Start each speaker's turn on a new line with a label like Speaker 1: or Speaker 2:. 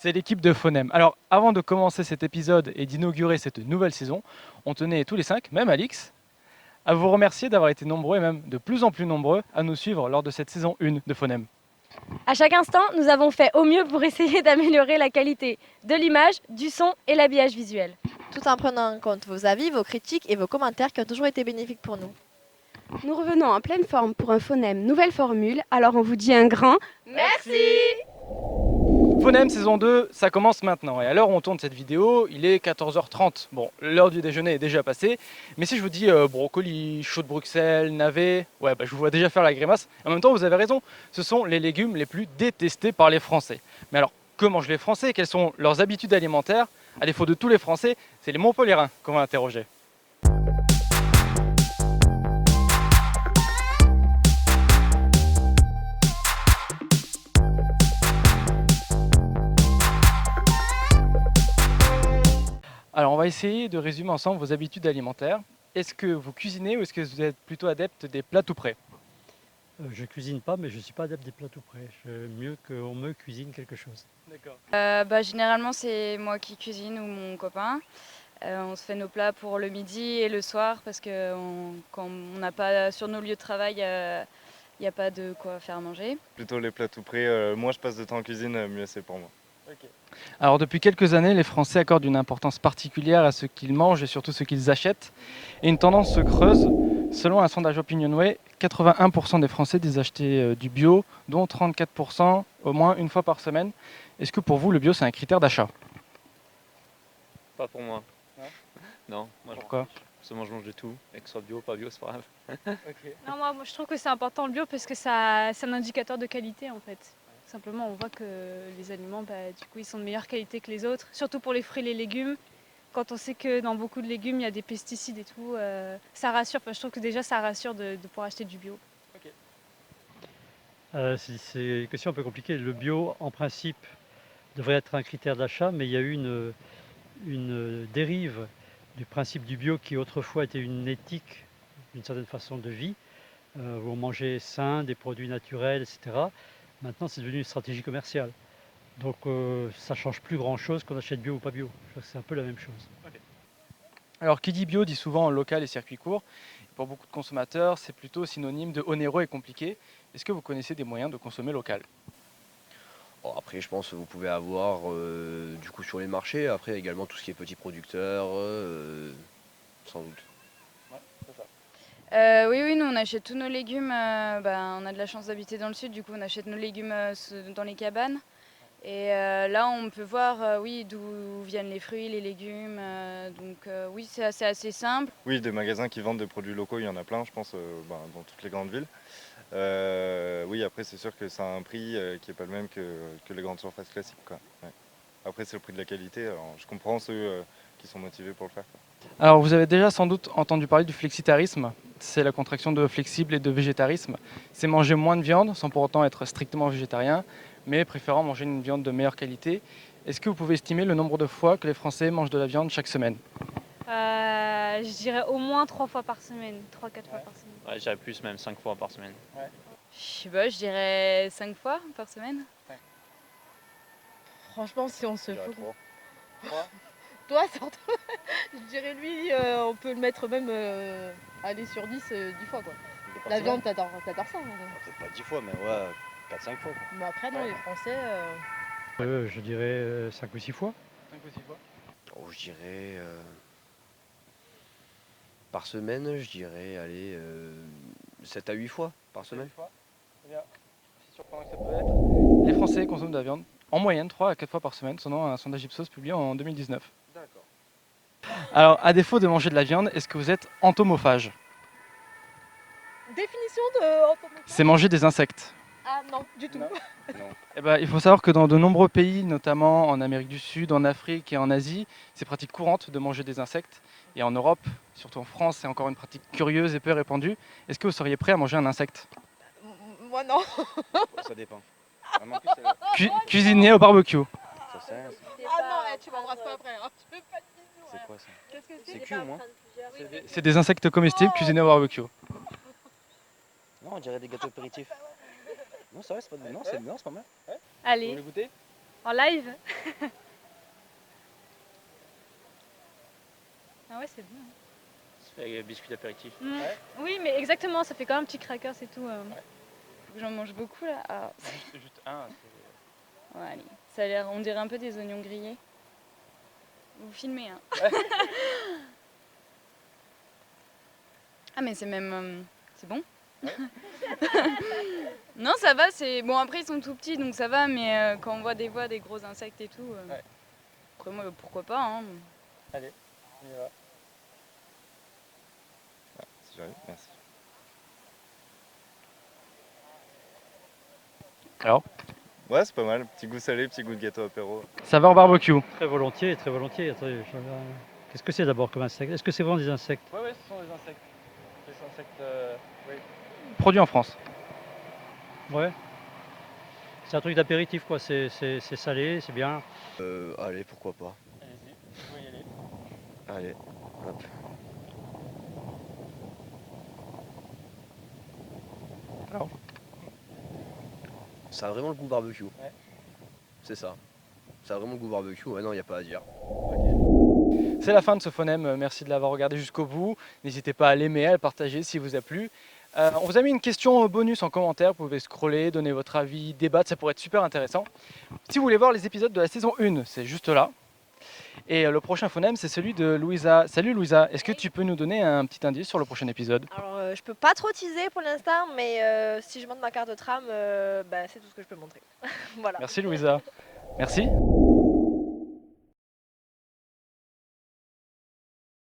Speaker 1: c'est l'équipe de Phonème. Alors, avant de commencer cet épisode et d'inaugurer cette nouvelle saison, on tenait tous les 5, même Alix, à vous remercier d'avoir été nombreux et même de plus en plus nombreux à nous suivre lors de cette saison 1 de Phonème.
Speaker 2: À chaque instant, nous avons fait au mieux pour essayer d'améliorer la qualité de l'image, du son et l'habillage visuel.
Speaker 3: Tout en prenant en compte vos avis, vos critiques et vos commentaires qui ont toujours été bénéfiques pour nous.
Speaker 4: Nous revenons en pleine forme pour un phonème nouvelle formule, alors on vous dit un grand
Speaker 2: Merci.
Speaker 1: Phonème saison 2, ça commence maintenant. Et à l'heure où on tourne cette vidéo, il est 14h30. Bon, l'heure du déjeuner est déjà passée. Mais si je vous dis brocoli, chou de Bruxelles, navet, ouais, je vous vois déjà faire la grimace. En même temps, vous avez raison, ce sont les légumes les plus détestés par les Français. Mais alors, que mangent les Français? Quelles sont leurs habitudes alimentaires? À défaut de tous les Français, c'est les Montpelliérains qu'on va interroger. Alors, on va essayer de résumer ensemble vos habitudes alimentaires. Est-ce que vous cuisinez ou est-ce que vous êtes plutôt adepte des plats tout prêts?
Speaker 5: Je cuisine pas, mais je ne suis pas adepte des plats tout prêts. Mieux qu'on me cuisine quelque chose.
Speaker 1: D'accord.
Speaker 6: Généralement, c'est moi qui cuisine ou mon copain. On se fait nos plats pour le midi et le soir parce que quand on n'a pas sur nos lieux de travail, il n'y a pas de quoi faire manger.
Speaker 7: Plutôt les plats tout prêts. Moins je passe de temps en cuisine, mieux c'est pour moi.
Speaker 1: Alors depuis quelques années, les Français accordent une importance particulière à ce qu'ils mangent et surtout ce qu'ils achètent. Et une tendance se creuse. Selon un sondage OpinionWay, 81% des Français disent acheter du bio, dont 34% au moins une fois par semaine. Est-ce que pour vous, le bio, c'est un critère d'achat?
Speaker 8: Pas pour moi.
Speaker 1: Non.
Speaker 8: Non, moi
Speaker 1: Pourquoi?
Speaker 8: je mange de tout, et que ce soit bio, pas bio, c'est pas grave.
Speaker 9: Non, moi je trouve que c'est important le bio parce que c'est un indicateur de qualité en fait. Simplement, on voit que les aliments, du coup, ils sont de meilleure qualité que les autres, surtout pour les fruits et les légumes. Quand on sait que dans beaucoup de légumes, il y a des pesticides et tout, ça rassure. Enfin, je trouve que déjà, ça rassure de pouvoir acheter du bio.
Speaker 5: C'est une question un peu compliquée. Le bio, en principe, devrait être un critère d'achat, mais il y a eu une dérive du principe du bio qui autrefois était une éthique, une certaine façon de vie, où on mangeait sain, des produits naturels, etc. Maintenant, c'est devenu une stratégie commerciale. Donc, ça ne change plus grand-chose qu'on achète bio ou pas bio. Je crois que c'est un peu la même chose.
Speaker 1: Alors qui dit bio dit souvent local et circuit court. Pour beaucoup de consommateurs, c'est plutôt synonyme de onéreux et compliqué. Est-ce que vous connaissez des moyens de consommer local?
Speaker 10: Bon, après, je pense que vous pouvez avoir du coup sur les marchés, après également tout ce qui est petits producteurs, sans doute.
Speaker 1: Ouais, c'est ça.
Speaker 6: Oui, nous on achète tous nos légumes. On a de la chance d'habiter dans le sud, du coup on achète nos légumes dans les cabanes. Et là on peut voir d'où viennent les fruits, les légumes. Oui, c'est assez simple.
Speaker 7: Oui, des magasins qui vendent des produits locaux, il y en a plein, je pense, dans toutes les grandes villes. Oui, après c'est sûr que ça a un prix qui n'est pas le même que les grandes surfaces classiques, quoi. Ouais. Après c'est le prix de la qualité, alors je comprends ceux qui sont motivés pour le faire, quoi.
Speaker 1: Alors vous avez déjà sans doute entendu parler du flexitarisme. C'est la contraction de flexible et de végétarisme. C'est manger moins de viande sans pour autant être strictement végétarien, mais préférant manger une viande de meilleure qualité. Est-ce que vous pouvez estimer le nombre de fois que les Français mangent de la viande chaque semaine?
Speaker 9: Je dirais au moins 3 fois par semaine, 3-4 fois par semaine.
Speaker 8: Ouais, j'irais plus, même 5 fois par semaine.
Speaker 6: Je sais pas, je dirais 5 fois par semaine.
Speaker 3: Franchement, si on se fout.
Speaker 1: Trois.
Speaker 3: Toi, surtout, je dirais lui, on peut le mettre même aller sur 10, 10 fois quoi. La viande, t'adores ça.
Speaker 10: Peut-être pas 10 fois, mais ouais, 4-5 fois. Quoi.
Speaker 3: Mais après, non, les Français.
Speaker 5: Je dirais 5 ou 6 fois.
Speaker 1: 5 ou 6 fois.
Speaker 10: Oh, je dirais par semaine, je dirais aller 7 à 8 fois par semaine.
Speaker 1: C'est bien. C'est surprenant que ça peut être. Les Français consomment de la viande en moyenne 3 à 4 fois par semaine, selon un sondage Ipsos publié en 2019.
Speaker 10: D'accord.
Speaker 1: Alors, à défaut de manger de la viande, est-ce que vous êtes entomophage?
Speaker 3: Définition de.
Speaker 1: C'est manger des insectes.
Speaker 3: Ah non, du tout.
Speaker 10: Non.
Speaker 1: Eh ben, il faut savoir que dans de nombreux pays, notamment en Amérique du Sud, en Afrique et en Asie, c'est pratique courante de manger des insectes. Et en Europe, surtout en France, c'est encore une pratique curieuse et peu répandue. Est-ce que vous seriez prêt à manger un insecte?
Speaker 3: Moi non.
Speaker 10: Ça dépend. Vraiment, plus,
Speaker 1: Cuisiné au barbecue.
Speaker 10: ça sert.
Speaker 3: Ah non, tu m'embrasses pas après. Hein. Tu veux pas de bisous.
Speaker 10: C'est quoi ça?
Speaker 3: Qu'est-ce que
Speaker 10: C'est cuit au moins?
Speaker 1: C'est des insectes comestibles cuisinés au barbecue.
Speaker 10: Non, on dirait des gâteaux apéritifs. Non, c'est vrai, c'est pas mal.
Speaker 9: Allez,
Speaker 1: goûter?
Speaker 9: En live. Ah ouais, c'est bon.
Speaker 8: Ça fait biscuit d'apéritif.
Speaker 9: Oui, mais exactement, ça fait quand même un petit cracker, c'est tout.
Speaker 6: Faut que j'en mange beaucoup là. Ah.
Speaker 1: Juste un.
Speaker 6: Ouais, allez. Ça a l'air, on dirait un peu des oignons grillés. Vous filmez, hein. Ah, mais c'est même. C'est bon. Non, ça va, c'est. Bon, après, ils sont tout petits, donc ça va, mais quand on voit des gros insectes et tout. Après, moi, pourquoi pas, hein.
Speaker 1: Allez, on y va.
Speaker 7: Si j'arrive, merci.
Speaker 1: Alors,
Speaker 7: Ouais, c'est pas mal. Petit goût salé, petit goût de gâteau apéro.
Speaker 1: saveur barbecue.
Speaker 5: Très volontiers, très volontiers. Attendez, qu'est-ce que c'est d'abord comme insecte? Est-ce que c'est vraiment des insectes?
Speaker 1: Ouais, ce sont des insectes. Des insectes, produits en France.
Speaker 5: Ouais. C'est un truc d'apéritif, quoi. C'est salé, c'est bien.
Speaker 10: Allez, pourquoi pas.
Speaker 1: Allez-y, vous pouvez y aller.
Speaker 10: Allez, hop.
Speaker 1: Alors,
Speaker 10: Ça a vraiment le goût barbecue.
Speaker 1: Ouais.
Speaker 10: C'est ça. Ça a vraiment le goût barbecue. Ouais, non, il n'y a pas à dire.
Speaker 1: c'est la fin de ce phonème. Merci de l'avoir regardé jusqu'au bout. N'hésitez pas à l'aimer, à le partager si vous a plu. On vous a mis une question bonus en commentaire. Vous pouvez scroller, donner votre avis, débattre. Ça pourrait être super intéressant. Si vous voulez voir les épisodes de la saison 1, c'est juste là. Et le prochain phonème, c'est celui de Louisa. Salut Louisa, est-ce que tu peux nous donner un petit indice sur le prochain épisode?
Speaker 3: Alors, je peux pas trop teaser pour l'instant, mais si je montre ma carte de tram, c'est tout ce que je peux montrer. Voilà.
Speaker 1: Merci Louisa. Merci.